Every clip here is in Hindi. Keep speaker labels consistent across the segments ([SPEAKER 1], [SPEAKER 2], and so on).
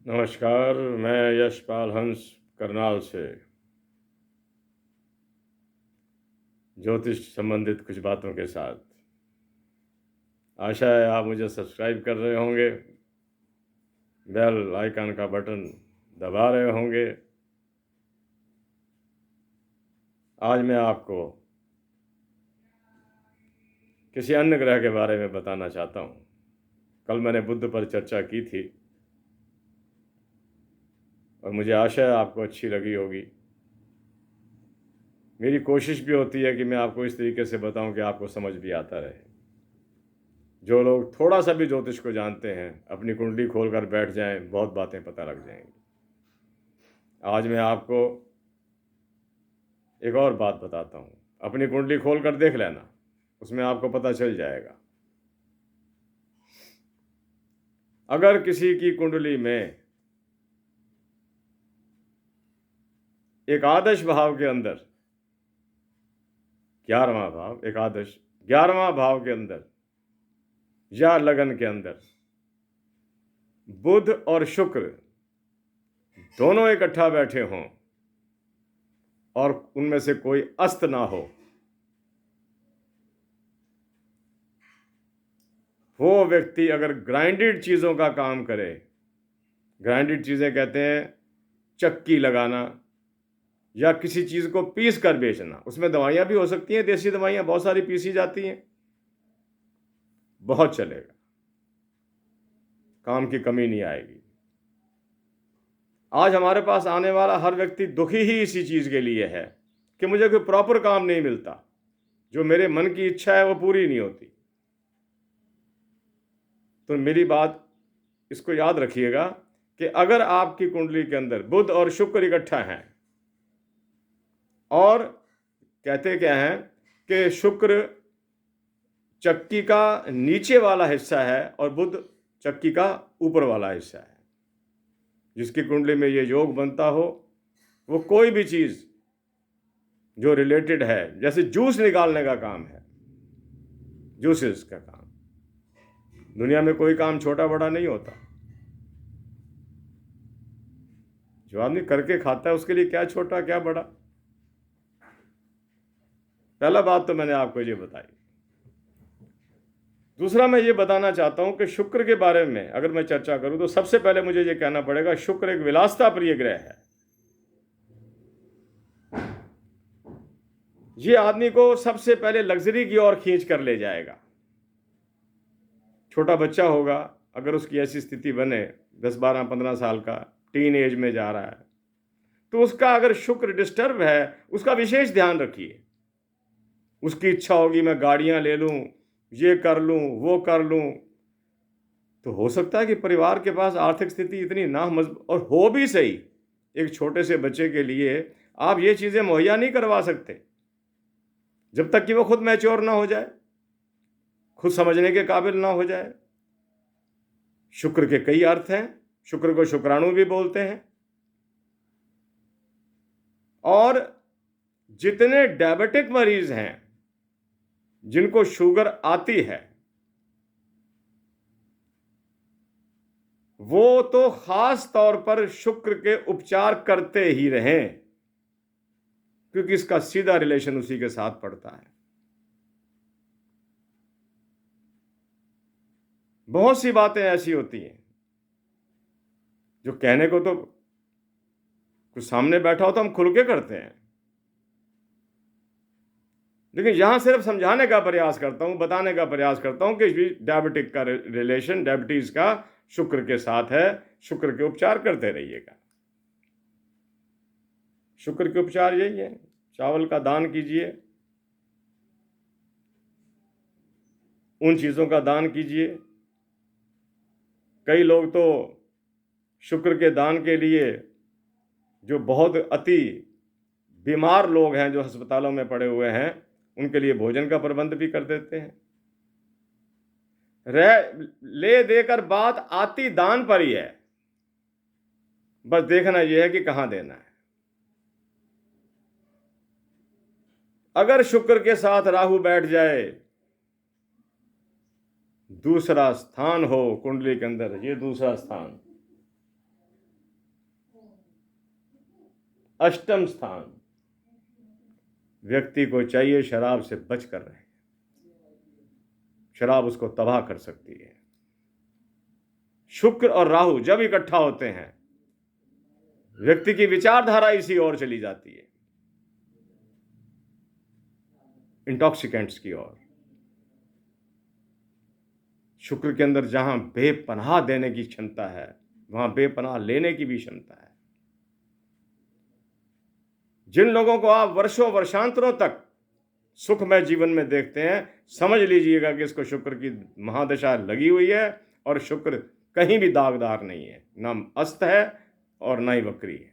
[SPEAKER 1] नमस्कार। मैं यशपाल हंस करनाल से ज्योतिष संबंधित कुछ बातों के साथ। आशा है आप मुझे सब्सक्राइब कर रहे होंगे, बेल आइकन का बटन दबा रहे होंगे। आज मैं आपको किसी अन्य ग्रह के बारे में बताना चाहता हूँ। कल मैंने बुध पर चर्चा की थी और मुझे आशा है आपको अच्छी लगी होगी। मेरी कोशिश भी होती है कि मैं आपको इस तरीके से बताऊं कि आपको समझ भी आता रहे। जो लोग थोड़ा सा भी ज्योतिष को जानते हैं, अपनी कुंडली खोलकर बैठ जाएं, बहुत बातें पता लग जाएंगी। आज मैं आपको एक और बात बताता हूँ। अपनी कुंडली खोलकर देख लेना, उसमें आपको पता चल जाएगा। अगर किसी की कुंडली में एकादश भाव के अंदर 11वां भाव, एकादश 11वां भाव के अंदर या लगन के अंदर बुध और शुक्र दोनों इकट्ठा बैठे हों और उनमें से कोई अस्त ना हो, वो व्यक्ति अगर ग्राइंडेड चीज़ों का काम करे, ग्राइंडेड चीज़ें कहते हैं चक्की लगाना या किसी चीज़ को पीस कर बेचना, उसमें दवाइयाँ भी हो सकती हैं, देसी दवाइयाँ बहुत सारी पीसी जाती हैं, बहुत चलेगा, काम की कमी नहीं आएगी। आज हमारे पास आने वाला हर व्यक्ति दुखी ही इसी चीज़ के लिए है कि मुझे कोई प्रॉपर काम नहीं मिलता, जो मेरे मन की इच्छा है वो पूरी नहीं होती। तो मेरी बात इसको याद रखिएगा कि अगर आपकी कुंडली के अंदर बुध और शुक्र इकट्ठा हैं और कहते क्या हैं कि शुक्र चक्की का नीचे वाला हिस्सा है और बुध चक्की का ऊपर वाला हिस्सा है, जिसकी कुंडली में ये योग बनता हो, वो कोई भी चीज़ जो रिलेटेड है, जैसे जूस निकालने का काम है, जूसेस का काम, दुनिया में कोई काम छोटा बड़ा नहीं होता। जो आदमी करके खाता है उसके लिए क्या छोटा क्या बड़ा। पहला बात तो मैंने आपको ये बताई। दूसरा मैं ये बताना चाहता हूं कि शुक्र के बारे में अगर मैं चर्चा करूं तो सबसे पहले मुझे ये कहना पड़ेगा, शुक्र एक विलासता प्रिय ग्रह है। ये आदमी को सबसे पहले लग्जरी की ओर खींच कर ले जाएगा। छोटा बच्चा होगा, अगर उसकी ऐसी स्थिति बने 10, 12, 15 साल का, टीन एज में जा रहा है, तो उसका अगर शुक्र डिस्टर्ब है, उसका विशेष ध्यान रखिए। उसकी इच्छा होगी मैं गाड़ियां ले लूं, ये कर लूं, वो कर लूं, तो हो सकता है कि परिवार के पास आर्थिक स्थिति इतनी ना मजबूत, और हो भी सही, एक छोटे से बच्चे के लिए आप ये चीज़ें मुहैया नहीं करवा सकते जब तक कि वो खुद मैच्योर ना हो जाए, खुद समझने के काबिल ना हो जाए। शुक्र के कई अर्थ हैं, शुक्र को शुक्राणु भी बोलते हैं। और जितने डायबिटिक मरीज हैं, जिनको शुगर आती है, वो तो खास तौर पर शुक्र के उपचार करते ही रहें, क्योंकि इसका सीधा रिलेशन उसी के साथ पड़ता है। बहुत सी बातें ऐसी होती हैं जो कहने को तो कुछ सामने बैठा हो तो हम खुल के करते हैं, लेकिन यहां सिर्फ समझाने का प्रयास करता हूं, बताने का प्रयास करता हूं कि डायबिटिक का रिलेशन, डायबिटीज का शुक्र के साथ है। शुक्र के उपचार करते रहिएगा। शुक्र के उपचार यही है, चावल का दान कीजिए, उन चीज़ों का दान कीजिए। कई लोग तो शुक्र के दान के लिए, जो बहुत अति बीमार लोग हैं, जो अस्पतालों में पड़े हुए हैं, उनके लिए भोजन का प्रबंध भी कर देते हैं। ले देकर बात आती दान पर ही है, बस देखना यह है कि कहां देना है। अगर शुक्र के साथ राहु बैठ जाए, दूसरा स्थान हो कुंडली के अंदर, ये दूसरा स्थान, अष्टम स्थान, व्यक्ति को चाहिए शराब से बच कर रहे। शराब उसको तबाह कर सकती है। शुक्र और राहु जब इकट्ठा होते हैं, व्यक्ति की विचारधारा इसी ओर चली जाती है, इंटॉक्सिकेंट्स की ओर। शुक्र के अंदर जहां बेपनाह देने की क्षमता है, वहां बेपनाह लेने की भी क्षमता है। जिन लोगों को आप वर्षों वर्षांतरों तक सुखमय जीवन में देखते हैं, समझ लीजिएगा कि इसको शुक्र की महादशा लगी हुई है, और शुक्र कहीं भी दागदार नहीं है, ना अस्त है और ना ही वक्री है।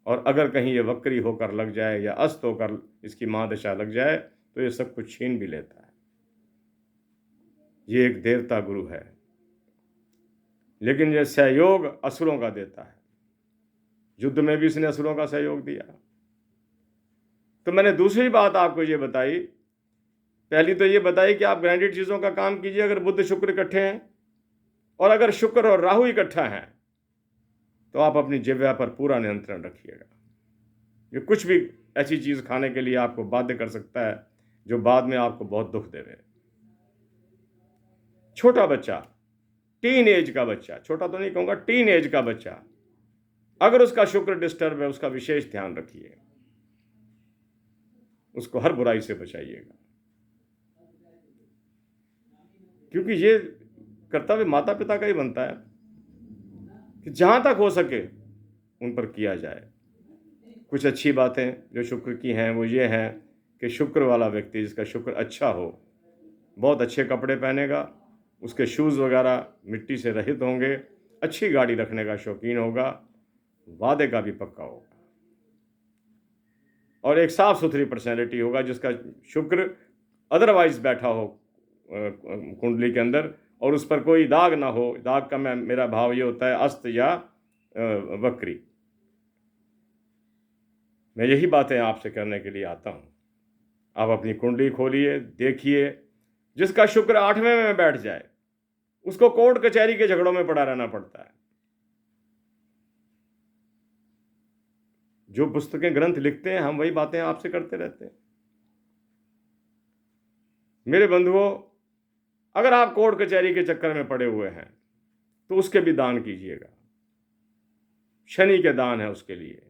[SPEAKER 1] और अगर कहीं ये वक्री होकर लग जाए या अस्त होकर इसकी महादशा लग जाए, तो ये सब कुछ छीन भी लेता है। ये एक देवता गुरु है, लेकिन ये सहयोग असुरों का देता है। युद्ध में भी इसने असुरों का सहयोग दिया। तो मैंने दूसरी बात आपको ये बताई, पहली तो ये बताई कि आप ग्राइंडेड चीज़ों का काम कीजिए अगर बुध शुक्र इकट्ठे हैं, और अगर शुक्र और राहु इकट्ठा हैं तो आप अपनी जिह्वा पर पूरा नियंत्रण रखिएगा। ये कुछ भी ऐसी चीज़ खाने के लिए आपको बाध्य कर सकता है जो बाद में आपको बहुत दुख देवे। छोटा बच्चा, टीन एज का बच्चा, छोटा तो नहीं कहूँगा, टीन एज का बच्चा, अगर उसका शुक्र डिस्टर्ब है, उसका विशेष ध्यान रखिए, उसको हर बुराई से बचाइएगा, क्योंकि ये कर्तव्य माता पिता का ही बनता है कि जहां तक हो सके उन पर किया जाए। कुछ अच्छी बातें जो शुक्र की हैं वो ये हैं कि शुक्र वाला व्यक्ति, जिसका शुक्र अच्छा हो, बहुत अच्छे कपड़े पहनेगा, उसके शूज़ वगैरह मिट्टी से रहित होंगे, अच्छी गाड़ी रखने का शौकीन होगा, वादे का भी पक्का होगा, और एक साफ सुथरी पर्सनैलिटी होगा जिसका शुक्र अदरवाइज बैठा हो कुंडली के अंदर, और उस पर कोई दाग ना हो। दाग का मेरा भाव ये होता है अस्त या वक्री। मैं यही बातें आपसे करने के लिए आता हूँ। आप अपनी कुंडली खोलिए, देखिए, जिसका शुक्र 8वें में बैठ जाए उसको कोर्ट कचहरी के झगड़ों में पड़ा रहना पड़ता है। जो पुस्तकें ग्रंथ लिखते हैं, हम वही बातें आपसे करते रहते हैं। मेरे बंधुओं, अगर आप कोर्ट कचहरी के चक्कर में पड़े हुए हैं तो उसके भी दान कीजिएगा। शनि के दान है उसके लिए,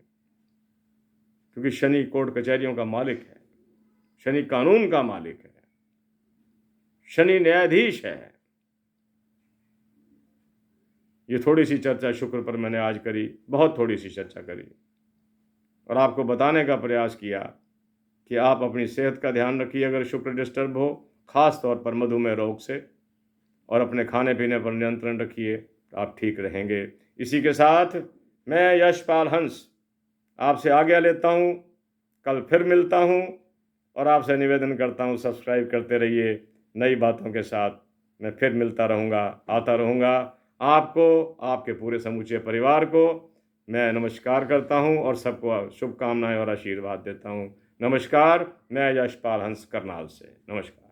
[SPEAKER 1] क्योंकि शनि कोर्ट कचहरियों का मालिक है, शनि कानून का मालिक है, शनि न्यायाधीश है। ये थोड़ी सी चर्चा शुक्र पर मैंने आज करी, बहुत थोड़ी सी चर्चा करी, और आपको बताने का प्रयास किया कि आप अपनी सेहत का ध्यान रखिए अगर शुक्र डिस्टर्ब हो, खास तौर पर मधुमेह रोग से, और अपने खाने पीने पर नियंत्रण रखिए, तो आप ठीक रहेंगे। इसी के साथ मैं यशपाल हंस आपसे आज्ञा लेता हूँ। कल फिर मिलता हूँ, और आपसे निवेदन करता हूँ सब्सक्राइब करते रहिए। नई बातों के साथ मैं फिर मिलता रहूँगा, आता रहूँगा। आपको, आपके पूरे समूचे परिवार को मैं नमस्कार करता हूँ और सबको शुभकामनाएं और आशीर्वाद देता हूँ। नमस्कार, मैं यशपाल हंस करनाल से। नमस्कार।